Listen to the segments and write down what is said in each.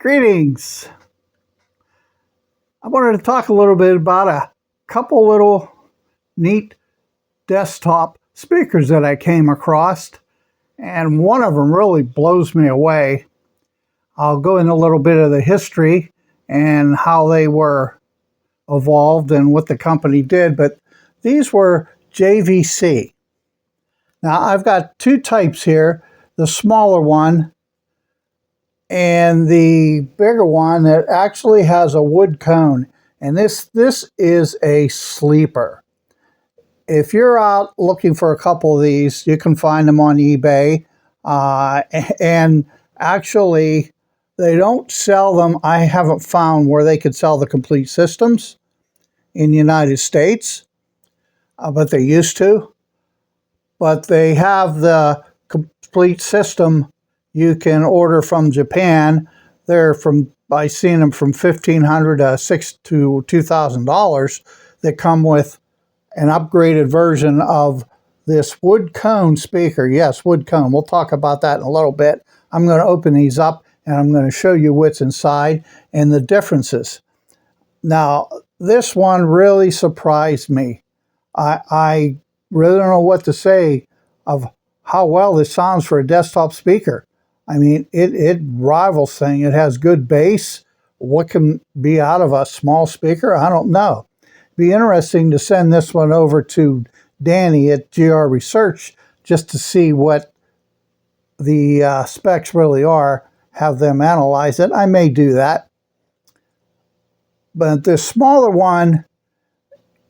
Greetings. I wanted to talk a little bit about a couple little neat desktop speakers that I came across, and one of them really blows me away. I'll go into a little bit of the history and how they were evolved and what the company did, but these were JVC. Now I've got two types here, the smaller one and the bigger one that actually has a wood cone. And this is a sleeper. If you're out looking for a couple of these, you can find them on eBay. And actually, they don't sell them. I haven't found where they could sell the complete systems in the United States, but they used to. But they have the complete system you can order from Japan. They're I've seen them from $1,500 to $2,000 that come with an upgraded version of this wood cone speaker. Yes, wood cone. We'll talk about that in a little bit. I'm going to open these up and I'm going to show you what's inside and the differences. Now, this one really surprised me. I really don't know what to say of how well this sounds for a desktop speaker. I mean, it rivals thing. It has good bass. What can be out of a small speaker? I don't know. It'd be interesting to send this one over to Danny at GR Research just to see what the specs really are, have them analyze it. I may do that. But the smaller one,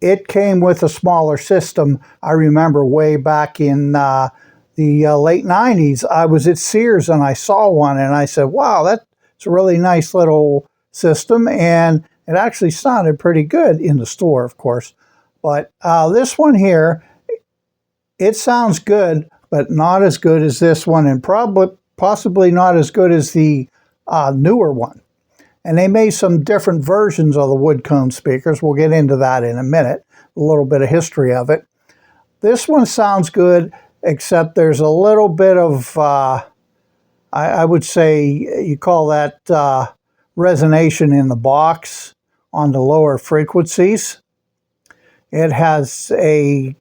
it came with a smaller system. I remember way back in the late 90s, I was at Sears and I saw one and I said, wow, that's a really nice little system. And it actually sounded pretty good in the store, of course. But this one here, it sounds good, but not as good as this one, and possibly not as good as the newer one. And they made some different versions of the wood cone speakers. We'll get into that in a minute, a little bit of history of it. This one sounds good, except there's a little bit of, I would say, you call that resonation in the box on the lower frequencies. It has a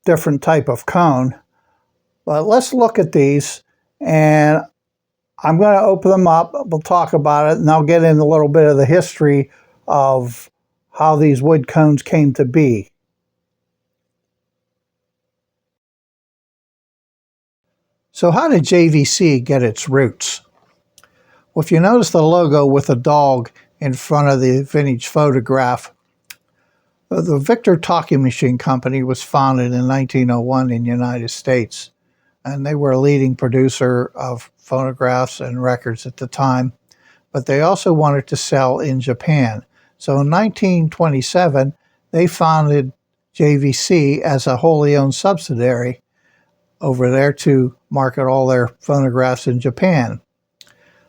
different type of cone. But let's look at these, and I'm going to open them up. We'll talk about it, and I'll get into a little bit of the history of how these wood cones came to be. So how did JVC get its roots? Well, if you notice the logo with a dog in front of the vintage photograph, the Victor Talking Machine Company was founded in 1901 in the United States, and they were a leading producer of phonographs and records at the time, but they also wanted to sell in Japan. So in 1927, they founded JVC as a wholly owned subsidiary over there to market all their phonographs in Japan.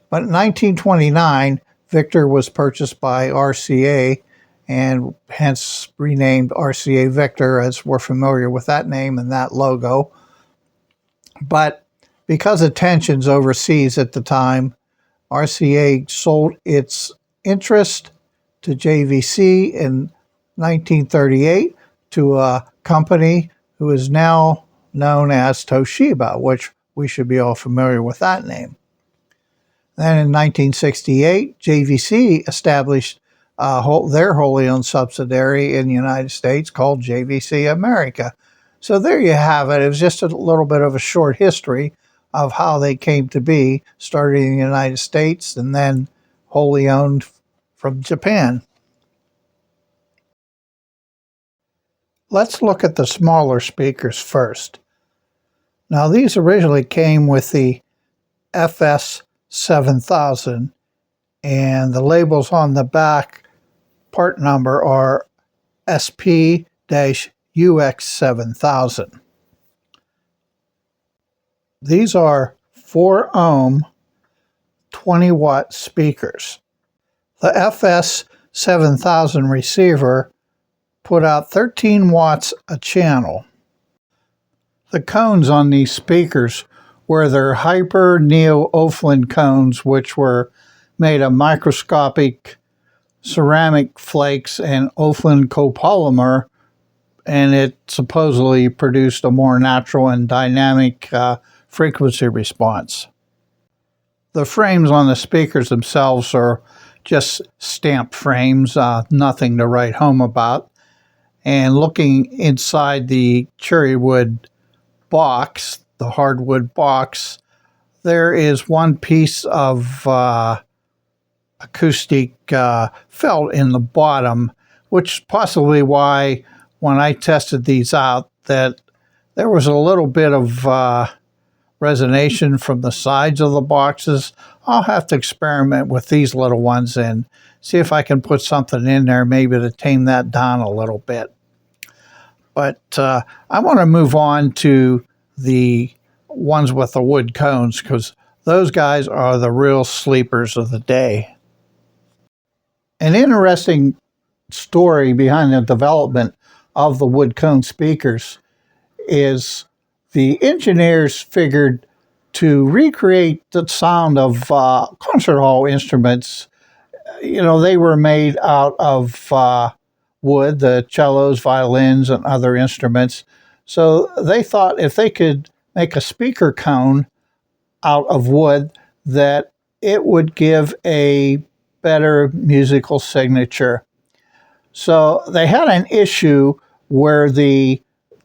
But in 1929, Victor was purchased by RCA and hence renamed RCA Victor, as we're familiar with that name and that logo. But because of tensions overseas at the time, RCA sold its interest to JVC in 1938 to a company who is now known as Toshiba, which we should be all familiar with that name. Then in 1968, JVC established their wholly owned subsidiary in the United States called JVC America. So there you have it. It was just a little bit of a short history of how they came to be, started in the United States and then wholly owned from Japan. Let's look at the smaller speakers first. Now, these originally came with the FS7000, and the labels on the back part number are SP-UX7000. These are 4-ohm, 20-watt speakers. The FS7000 receiver put out 13 watts a channel. The cones on these speakers were their Hyper Neo Oflin cones, which were made of microscopic ceramic flakes and olefin copolymer, and it supposedly produced a more natural and dynamic frequency response. The frames on the speakers themselves are just stamped frames, nothing to write home about. And looking inside the cherry wood box, the hardwood box, there is one piece of acoustic felt in the bottom, which is possibly why when I tested these out that there was a little bit of resonation from the sides of the boxes. I'll have to experiment with these little ones and see if I can put something in there maybe to tame that down a little bit. But I want to move on to the ones with the wood cones, because those guys are the real sleepers of the day. An interesting story behind the development of the wood cone speakers is the engineers figured to recreate the sound of concert hall instruments. You know, they were made out of wood, the cellos, violins, and other instruments. So they thought if they could make a speaker cone out of wood, that it would give a better musical signature. So they had an issue where the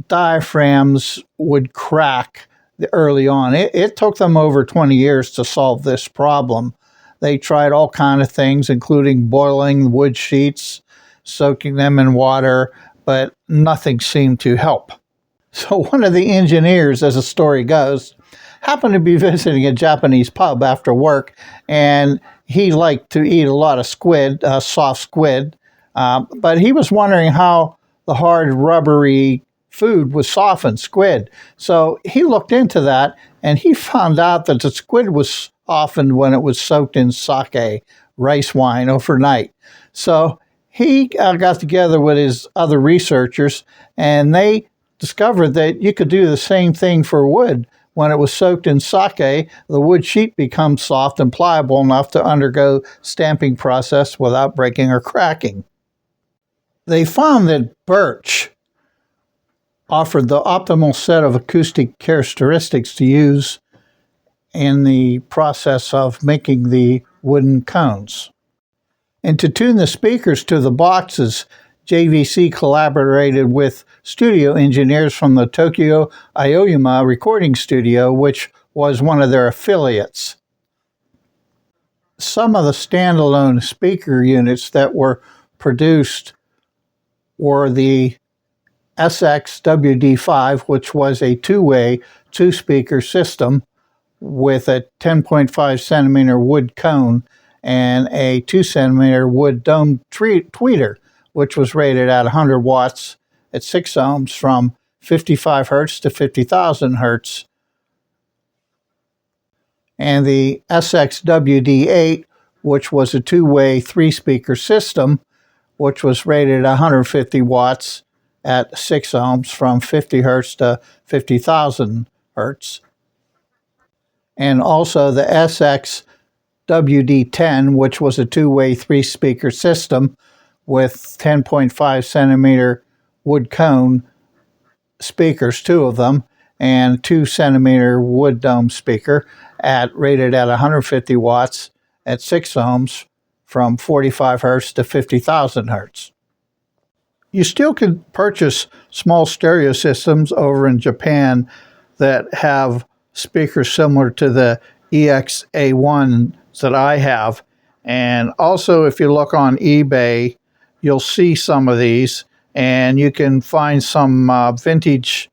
diaphragms would crack early on. It took them over 20 years to solve this problem. They tried all kinds of things, including boiling wood sheets, soaking them in water, but nothing seemed to help. So one of the engineers, as the story goes, happened to be visiting a Japanese pub after work, and he liked to eat a lot of squid, soft squid, but he was wondering how the hard, rubbery food was softened, squid. So he looked into that, and he found out that the squid was softened when it was soaked in sake, rice wine, overnight. So he got together with his other researchers, and they discovered that you could do the same thing for wood. When it was soaked in sake, the wood sheet becomes soft and pliable enough to undergo stamping process without breaking or cracking. They found that birch offered the optimal set of acoustic characteristics to use in the process of making the wooden cones. And to tune the speakers to the boxes, JVC collaborated with studio engineers from the Tokyo Aoyama recording studio, which was one of their affiliates. Some of the standalone speaker units that were produced were the SX-WD5, which was a two-way, two-speaker system with a 10.5 centimeter wood cone and a 2 centimeter wood dome tweeter, which was rated at 100 watts at 6 ohms from 55 hertz to 50,000 hertz. And the SXWD8, which was a two-way, three-speaker system, which was rated at 150 watts at 6 ohms from 50 hertz to 50,000 hertz. And also the SXWD10, which was a two-way, three-speaker system with 10.5 centimeter wood cone speakers, two of them, and 2 centimeter wood dome speaker rated at 150 watts at 6 ohms from 45 hertz to 50,000 hertz. You still can purchase small stereo systems over in Japan that have speakers similar to the EXA1 that I have. And also, if you look on eBay, you'll see some of these, and you can find some vintage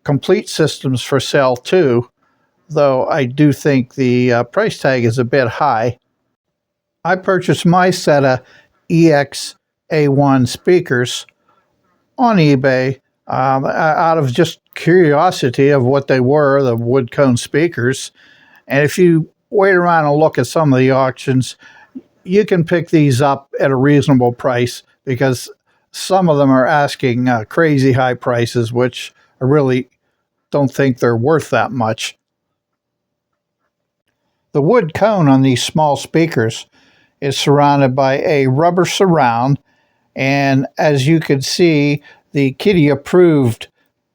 complete systems for sale too, though I do think the price tag is a bit high. I purchased my set of EXA1 speakers on eBay out of just curiosity of what they were, the wood cone speakers. And if you wait around and look at some of the auctions, you can pick these up at a reasonable price, because some of them are asking crazy high prices, which I really don't think they're worth that much. The wood cone on these small speakers is surrounded by a rubber surround. And as you can see, the Kitty approved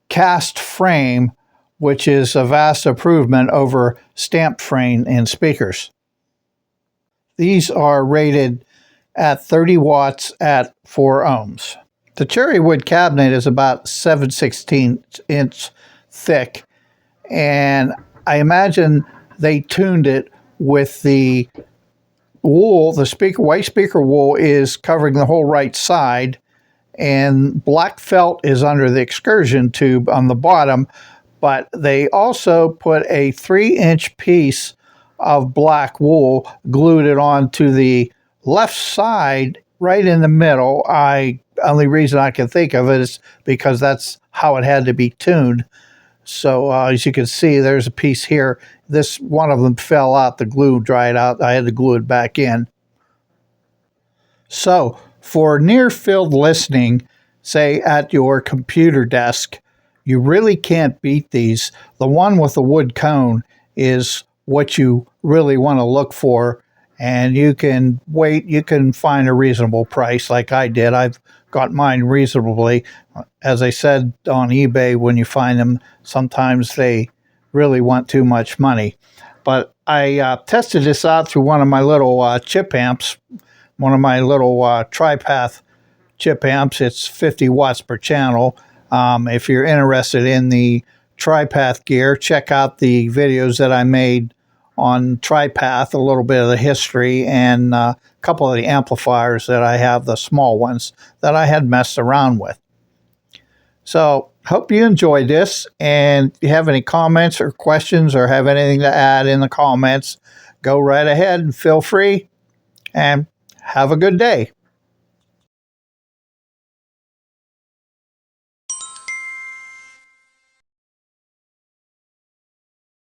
cast frame, which is a vast improvement over stamped frame in speakers. These are rated at 30 watts at 4 ohms. The cherry wood cabinet is about 7/16 inch thick, and I imagine they tuned it with the wool. The white speaker wool is covering the whole right side, and black felt is under the excursion tube on the bottom, but they also put a 3-inch piece of black wool, glued it onto the left side right in the middle. Only reason I can think of it is because that's how it had to be tuned. So as you can see, there's a piece here. This one of them fell out, the glue dried out. I had to glue it back in. So for near field listening, say at your computer desk, you really can't beat these. The one with the wood cone is what you really want to look for, and you can wait. You can find a reasonable price like I did. I've got mine reasonably. As I said, on eBay, when you find them, sometimes they really want too much money. But I tested this out through one of my little chip amps, one of my little TriPath chip amps. It's 50 watts per channel. If you're interested in the TriPath gear, check out the videos that I made on TriPath, a little bit of the history, and a couple of the amplifiers that I have, the small ones that I had messed around with. So hope you enjoyed this, and if you have any comments or questions or have anything to add in the comments, go right ahead and feel free, and have a good day.